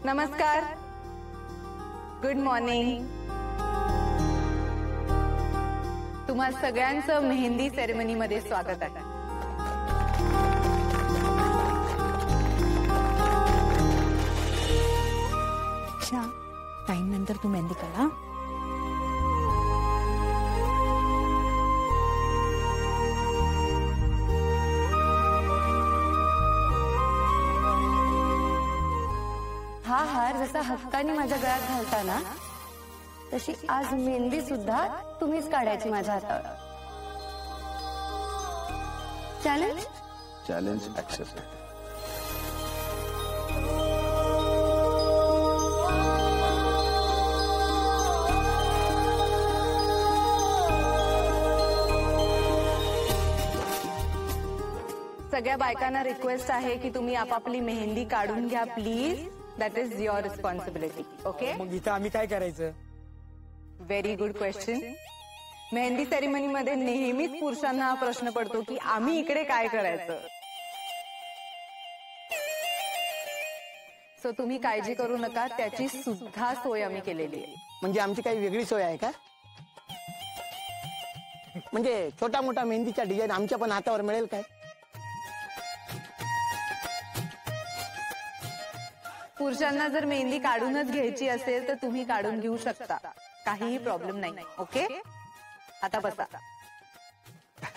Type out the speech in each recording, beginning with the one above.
नमस्कार, good morning. तुम्हा सगळ्यांचं मेहंदी सेरेमनी मध्ये स्वागत आहे. टाइम नंतर तू मेहंदी काढा. हा हार जसा हक्काने माझ्या गळ्यात घालता ना, तशी आज मेहंदी सुद्धा तुम्हीच काढायची माझ्या हातावर. Challenge challenge accepted. सगळ्या बायकांना रिक्वेस्ट आहे की तुम्ही आपापली मेहंदी काढून घ्या please. That is your responsibility. Okay, मग इथं आम्ही काय करायचं? Very good question. Mehndi ceremony मध्ये नेहमीच पुरुषांना हा प्रश्न पडतो की आम्ही इकडे काय करायचं. सो तुम्ही काळजी करू नका, त्याची सुद्धा सोय आम्ही केलेली आहे. म्हणजे आमची काही वेगळी सोय आहे का? म्हणजे छोटा मोठा मेहंदीचा डिझाईन आमच्या पण हातावर मिळेल काय? पुरुषांना जर मेहंदी काढूनच घ्यायची असेल तर तुम्ही काढून घेऊ शकता, काहीही प्रॉब्लेम नाही. ओके, आता बसा.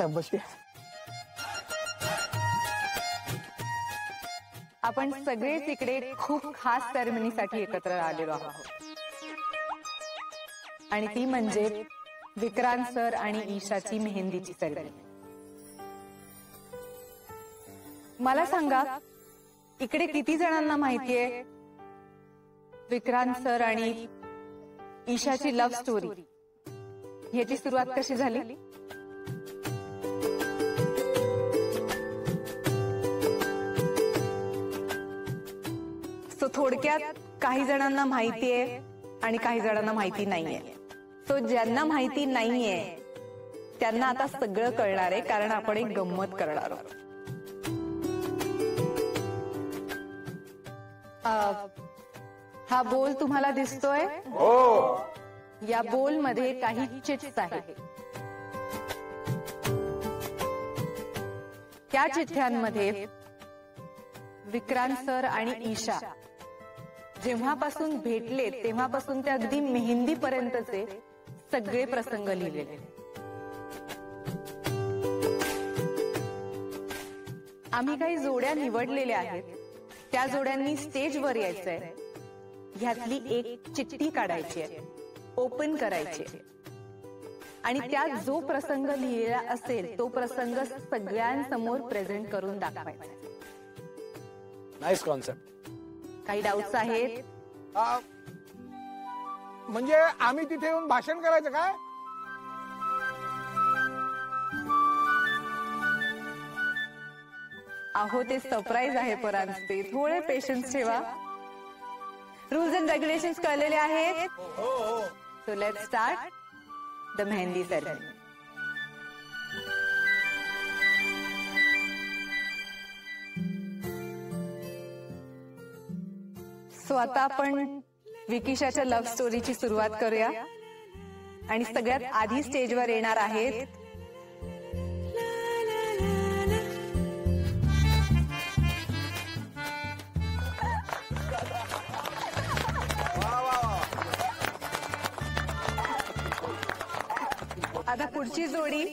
बसूया. आपण सगळेच इकडे खूप खास सेरेमनीसाठी एकत्र आलेलो आहोत, आणि ती म्हणजे विक्रांत सर आणि ईशाची मेहंदीची सेरेमनी. मला सांगा, इकडे किती जणांना माहितीये विक्रांत सर आणि ईशाची लव्ह स्टोरी? ह्याची सुरुवात कशी झाली? सो थोडक्यात काही जणांना माहितीये आणि काही जणांना माहिती नाहीये. सो ज्यांना माहिती नाहीये त्यांना आता सगळं कळणार आहे, कारण आपण एक गंमत करणार आहोत. हा बोल तुम्हाला दिसतोय? हो. या बोल मध्ये काही चिठ्ठ्या आहेत. त्या चिठ्ठ्यांमध्ये विक्रांत सर आणि ईशा जेव्हापासून भेटले तेव्हापासून ते अगदी मेहंदी पर्यंतचे सगळे प्रसंग लिहिलेले. आम्ही काही जोड्या निवडलेल्या आहेत. त्या जोड्यांनी स्टेजवर यायचंय. ह्यातली एक चिठ्ठी काढायची आहे, ओपन करायची आहे, आणि त्यात जो प्रसंग लिहिलेला असेल तो प्रसंग सगळ्यांसमोर प्रेझेंट करून दाखवायचा. Nice concept. काही डाऊट्स आहेत? म्हणजे आम्ही तिथे येऊन भाषण करायचं काय? अहो, ते सरप्राईज आहे परांजपे, थोडे पेशन्स ठेवा. रूल्स अँड रेग्युलेशन्स कळलेले आहेत? So let's start the mehndi ceremony. So आता आपण विकिशाच्या लव्ह स्टोरीची सुरुवात करूया. आणि सगळ्यात आधी स्टेजवर येणार आहेत आता पुढची जोडी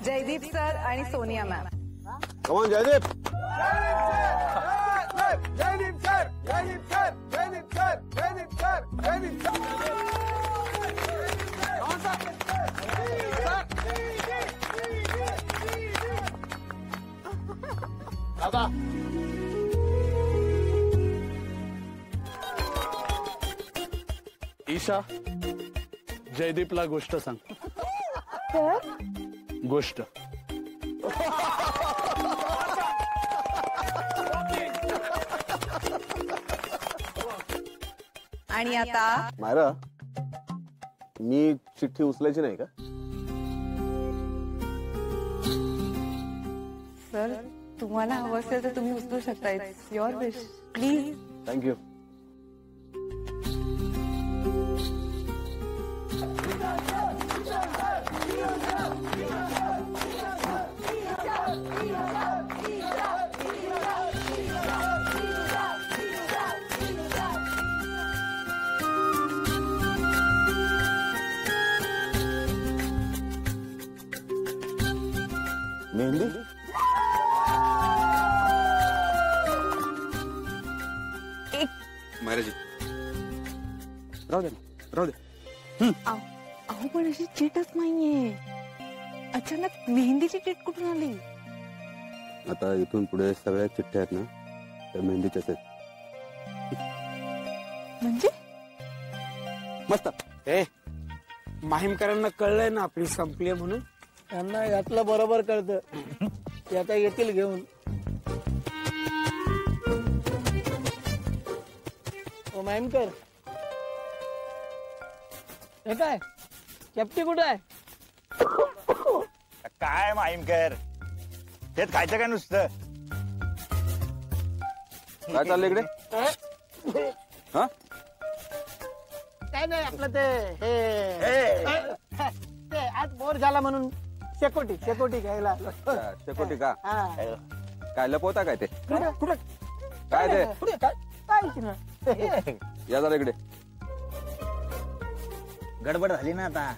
जयदीप सर आणि Sonia ma'am. Come on Jaydeep. Jaydeep sir, Jaydeep sir, Jaydeep sir, Jaydeep sir, Jaydeep sir. दादा, ईशा, जयदीपला गोष्ट सांग. गोष्ट. आणि आता मायरा, मी चिठ्ठी उचलायची नाही का? सर, तुम्हाला हवं असेल तर तुम्ही उचलू शकता. It's your wish. Please. Thank you. Mehndi Maharaj राहू दे ना, राहू दे. अहो पण अशी चिटच नाहीये. अचानक मेहंदीची चिट कुठून आली? आता इथून पुढे सगळ्या चिठ्ठ्या आहेत ना त्या मेहंदीच्याच आहेत. म्हणजे मस्त. ए माहीमकरांना कळलंय ना आपली संपली म्हणून. त्यांना यातलं बरोबर कळतं. ते आता येतील घेऊन. ओ माहीमकर, हे काय चपटी कुठं आहे? काय माहीमकर, हेच खायचं काय नुसतं? काय चाललं इकडे? हा काय नाही आपलं ते आज बोर झाला म्हणून शेकोटी घ्यायला आलो. शेकोटी का? हा. काय लपवता काय ते? कुठं काय ते? काहीच ना. या जरा इकडे. गडबड झाली ना आता.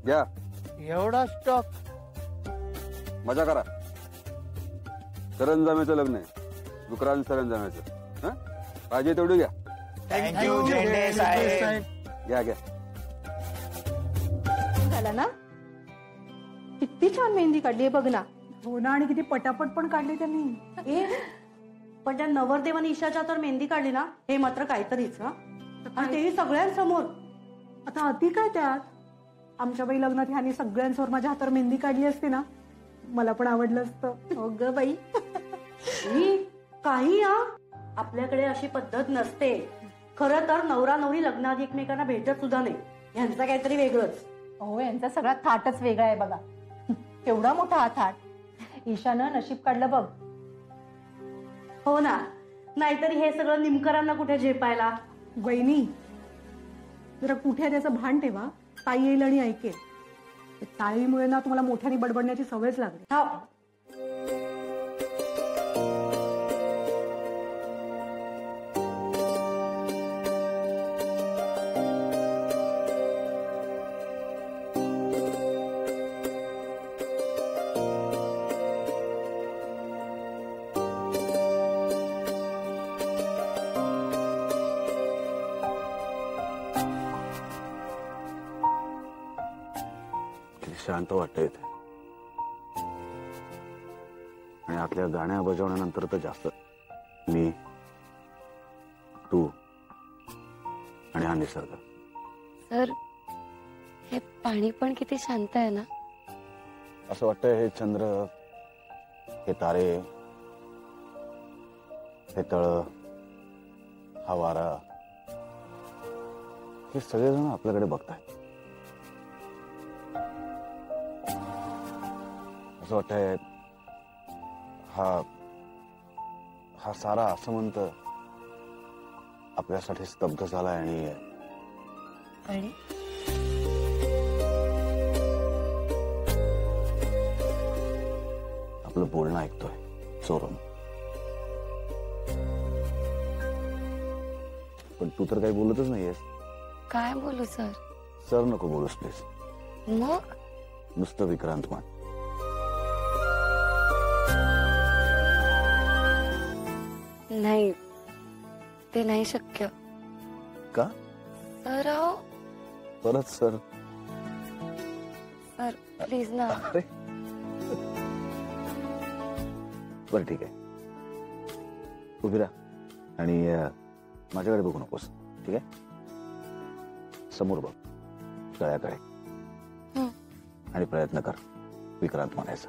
या एवढा स्टॉक? मजा करा. सरंजामेचं लग्न आहे, विक्रांत सरंजामेचं. हं? पाहिजे तेवढी घ्या. थँक्यू झेंडे साहेब. घ्या घ्या. झाला ना? किती छान मेहंदी काढली बघ ना. हो ना, आणि किती पटापट पण काढली त्यांनी. ए पण त्या नवरदेवानी ईशाच्या तर मेहंदी काढली ना, हे मात्र काहीतरीच. हा आणि तेही सगळ्यांसमोर. आता अति काय त्यात? आमच्या बाई लग्नात ह्यानी सगळ्यांसमोर माझ्या हातावर मेहंदी काढली असते ना, मला पण आवडलं असतं. हो ग बाई. ही काही आपल्याकडे अशी पद्धत नसते. खरं तर नवरा नवरी लग्नाआधी एकमेकांना भेटत सुद्धा नाही. ह्यांचं काहीतरी वेगळंच. हो, यांचा सगळा थाटच वेगळा आहे बघा. केवढा मोठा हा थाट. ईशानं नशीब काढलं बघ. हो ना, नाहीतरी हे सगळं निमकरांना कुठे झेपायला. वहिनी जरा कुठे त्याचं भान ठेवा. ताई येईल आणि ऐकेल. ताईमुळे ना तुम्हाला मोठ्याने बडबडण्याची सवयच लागली. हो. शांत वाटतंय इथे. आणि आपल्या गाण्या बजावण्यानंतर तर जास्त. मी, तू आणि हा निसर्ग. सर हे पाणी पण किती शांत आहे ना. असं वाटतंय हे चंद्र, हे तारे, हे तळ, हा वारा, हे सगळेजण आपल्याकडे बघतायत. असं वाटतंय हा सारा आसमंत आपल्यासाठी स्तब्ध झालाय. आणि आपलं बोलणं ऐकतोय चोरून. पण तू तर काही बोलतच नाहीयेस. काय बोलू सर? सर नको बोलूस प्लीज. मग नुसतं विक्रांत मान. नाही, ते नाही शक्य. का? सर अहो. परत सर? सर प्लीज ना. अरे बरं ठीक आहे, उभी राहा आणि माझ्याकडे बघू नकोस. ठीक आहे, समोर बघ, तळ्याकडे. आणि प्रयत्न कर विक्रांत म्हणायचा.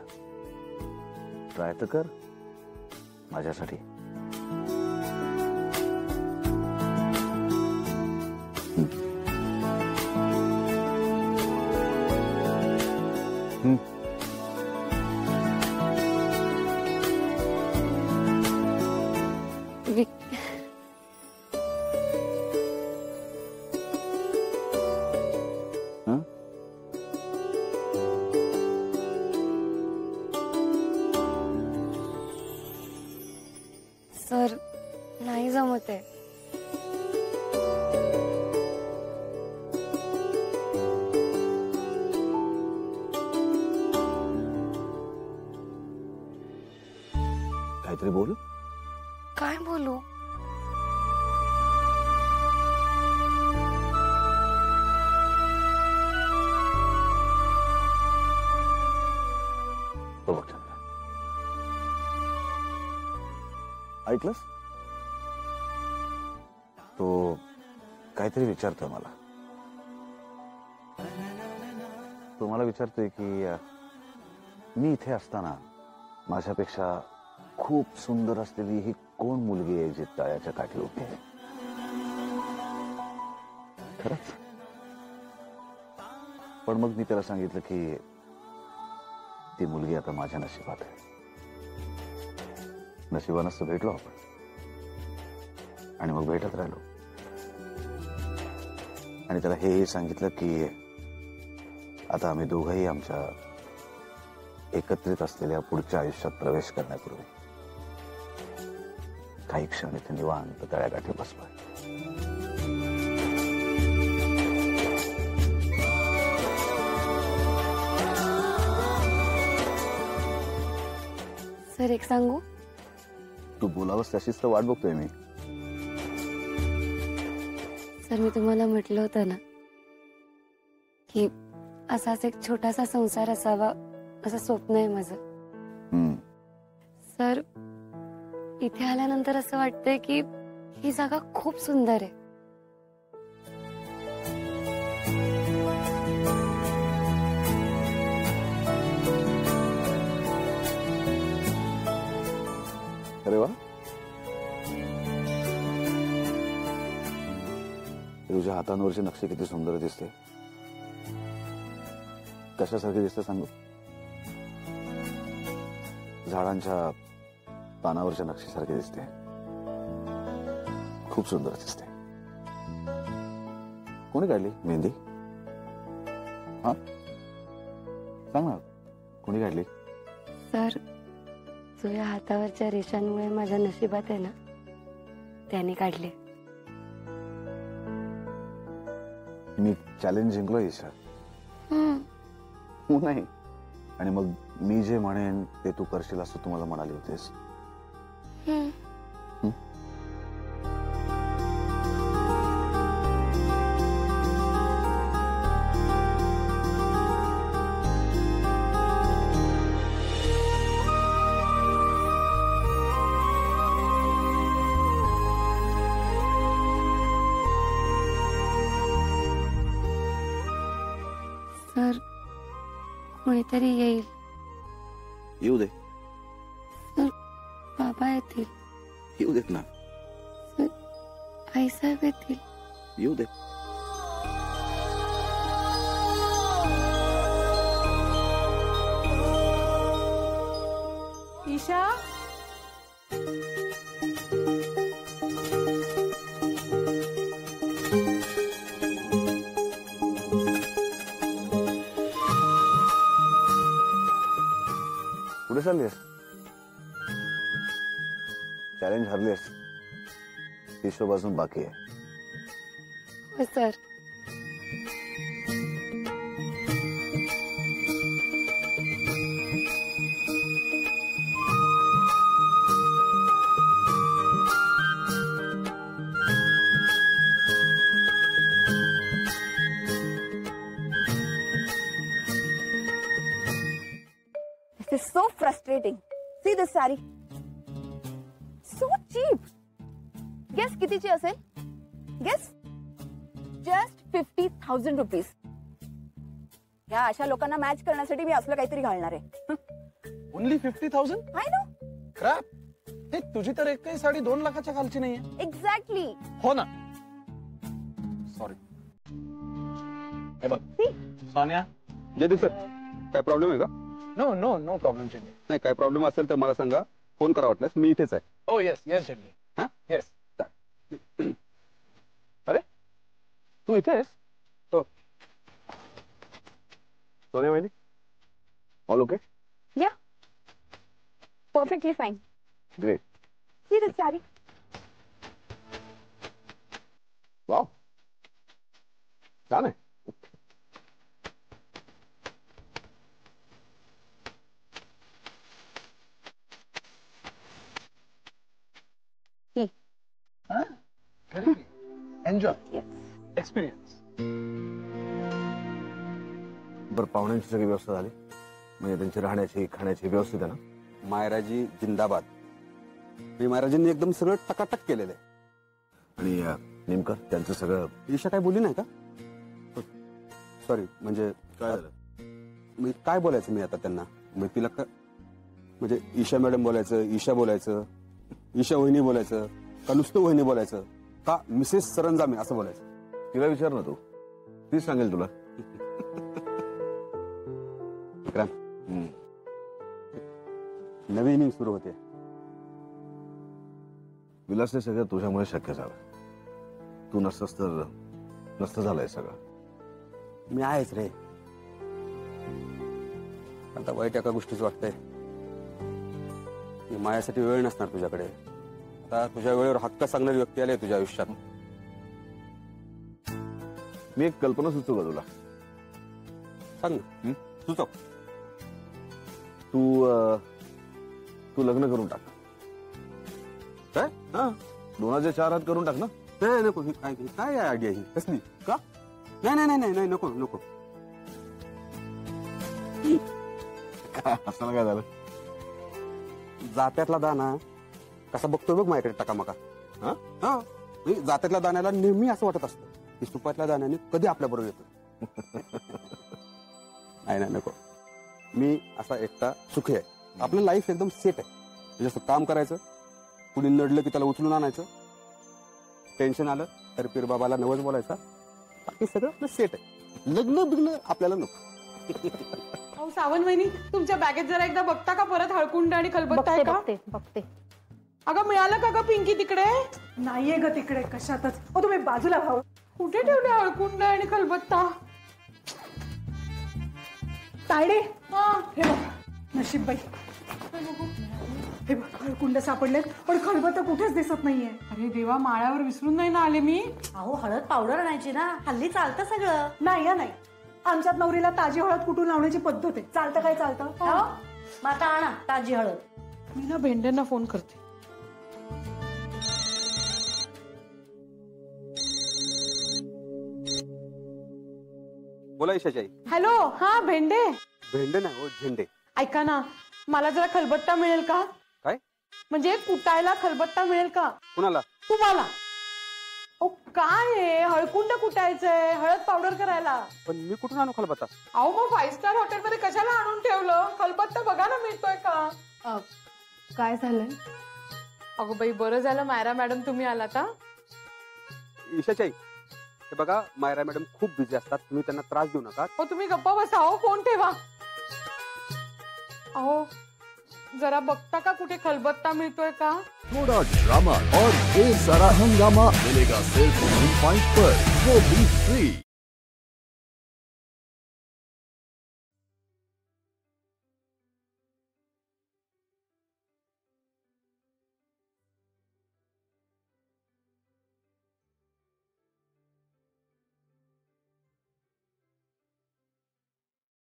ट्राय तर कर माझ्यासाठी. काहीतरी बोल. काय बोलू? तो बघ चंद्र, ऐकलंस? तो काहीतरी विचारतोय मला. तो मला विचारतोय की मी इथे असताना माझ्यापेक्षा खूप सुंदर असलेली ही कोण मुलगी आहे जी तळ्याच्या काठी उभी आहे. खरंच? पण मग मी त्याला सांगितलं की ती मुलगी आता माझ्या नशिबात आहे. नशिबानंच तर भेटलो आपण आणि मग भेटत राहिलो. आणि त्याला हेही सांगितलं की आता आम्ही दोघंही आमच्या एकत्रित असलेल्या पुढच्या आयुष्यात प्रवेश करण्यापूर्वी काही क्षण इथे निवांत तळ्याकाठी बसलोय. सर एक सांगू? तू बोलावंस तशीच तर वाट बघतोय मी. सर मी तुम्हाला म्हटलं होतं ना की असाच एक छोटासा संसार असावा असं स्वप्न आहे माझं. सर इथे आल्यानंतर असं वाटतंय की ही जागा खूप सुंदर आहे. अरे वा, तुझ्या हातांवरची नक्षी किती सुंदर दिसते. कशासारखी दिसते सांगू? झाडांच्या पानावरच्या नक्षीसारखी दिसते. खूप सुंदर दिसते. कोणी काढली मेहंदी? हा सांग ना, कोणी काढली? सर तुझ्या हातावरच्या रेषांमुळे माझ्या नशिबात आहे ना, त्याने काढले. मी चॅलेंज जिंकलो ईशा. हो नाही, आणि मग मी जे म्हणेन ते तू करशील असं तू मला म्हणाली होतीस. सर कोणीतरी येईल. येऊ दे. सर बाबा येतील. येऊ देत ना. सर आईसाहेब येतील. येऊ दे. ईशा, कुठे चाललीस? चॅलेंज हरलीस. हिशोब अजून बाकी आहे. हो sir. This is so frustrating. See this saree. So cheap. Guess कितीची असेल? Guess. Just 50,000 rupees. या अशा लोकांना मॅच करण्यासाठी मी असलं काहीतरी घालणार आहे. ओनली 50,000? I know. क्रॅप. हे तुझी तर एक काही साडी 2 लाखाच्या खालची नाहीये. Exactly. हो ना. सॉरी. हे बघ. सोनिया. जयदीप सर, काय प्रॉब्लेम आहे का? नो नो नो प्रॉब्लेम चेंडी. नाही, काय प्रॉब्लेम असेल तर मला सांगा. फोन करा वाटल्यास. मी इथेच आहे. ओ येस येस चेंडी. हा येस. अरे तू इथे आहेस? हो. सोनिया वहिनी, all okay? Yeah. Perfectly fine. Great. See this saree. Wow, छान आहे. Enjoy experience. बरं, पाहुण्यांची सगळी व्यवस्था झाली? म्हणजे त्यांची राहण्याची खाण्याची व्यवस्थित आहे ना? मायराजी जिंदाबाद. मी मायराजींनी एकदम सगळं टकाटक केलेलं आहे. आणि नेमकं त्यांचं सगळं ईशा काय बोलली नाही का? सॉरी, म्हणजे काय झालं? मी काय बोलायचं मी आता त्यांना? मग तिला का म्हणजे ईशा मॅडम बोलायचं, ईशा बोलायचं, ईशा वहिनी बोलायचं, का नुसतं वहिनी बोलायचं, का मिसेस सरंजामे असं बोलायचं? तिला विचार ना तू, तीच सांगेल तुला. विक्रांत, नवी इनिंग सुरू होते. विलास, ते सगळं तुझ्यामुळे शक्य झालं. तू नसतंस तर नसतं झालंय सगळं. मी आहेच रे. आता वाईट एका गोष्टीच वाटतंय की माझ्यासाठी वेळ नसणार तुझ्याकडे. आता तुझ्या वेळेवर हक्क सांगणारी व्यक्ती आली तुझ्या आयुष्यात. मी एक कल्पना सुचवू का तुला? सांग ना, सुचव. तू लग्न करून टाक. काय? हा, 2004 हात करून टाक ना. नाही नको. ही काय आयडिया ही कसली? का? नाही नाही नाही नाही, नको नको. असं काय झालं? जात्यातला दाना कसा बघतोय बघ माझ्याकडे टकामका. हा, जात्यातल्या दाण्याला नेहमी असं वाटत असतं की सुपातल्या दाण्याने कधी आपल्या बरोबर येतो. नाही नाही नको. मी असा एकटा सुखी आहे. आपलं लाईफ एकदम सेट आहे. जसं काम करायचं, कुणी नडलं की त्याला उचलून आणायचं, टेन्शन आलं तर पीर बाबाला नवस बोलायचा. बाकी सगळं आपलं सेट आहे. लग्न बिग्न आपल्याला नको. अहो सावंत वहिनी, तुमच्या बॅगेत जरा एकदा बघता का परत हळकुंड आणि खलबत्ता आहे का? बघते. अगं मिळालं का ग पिंकी तिकडे? नाहीये ग तिकडे कशातच. तुम्ही बाजूला भाऊ. कुठे ठेवले हळकुंड आणि खलबत्ता? तायडे, हे बघ नशीब बाई. हे बघ हळकुंड सापडलेत, पण खलबत्ता कुठेच दिसत नाहीये. अरे देवा, माळ्यावर विसरून नाही ना आले मी. अहो हळद पावडर आणायची ना, हल्ली चालतं सगळं. नाही नाही, आमच्यात नवरीला ताजी हळद कुठून लावण्याची पद्धत आहे. चालतं काय चालतं? मग आता आणा ताजी हळद. मी ना भेंड्यांना फोन करते. बोला ईशाची. हॅलो, हा भेंडे. भेंडे नाही हो, झेंडे. ऐका ना, मला जरा खलबत्ता मिळेल का? काय म्हणजे कुटायला खलबत्ता मिळेल का? कुणाला? तुम्हाला. ओ काय आहे, हळकुंड कुटायचंय, हळद पावडर करायला. पण मी कुठून आणू खलबत्ता? अहो मग 5 स्टार हॉटेल मध्ये कशाला आणून ठेवलं? खलबत्ता बघा ना मिळतोय का? काय झालंय? अगं बाई, बरं झालं मायरा मॅडम तुम्ही आलात. ईशाची, हे बघा मायरा मॅडम खूप बिझी असतात. तुम्ही त्यांना त्रास देऊ नका. हो तुम्ही गप्पा बसा. हो फोन ठेवा. अहो जरा बघता का कुठे खलबत्ता मिळतोय का? थोड़ा ड्रामा और ढेर सारा हंगामा मिलेगा सिर्फ 1 पॉइंट पर, वो भी फ्री.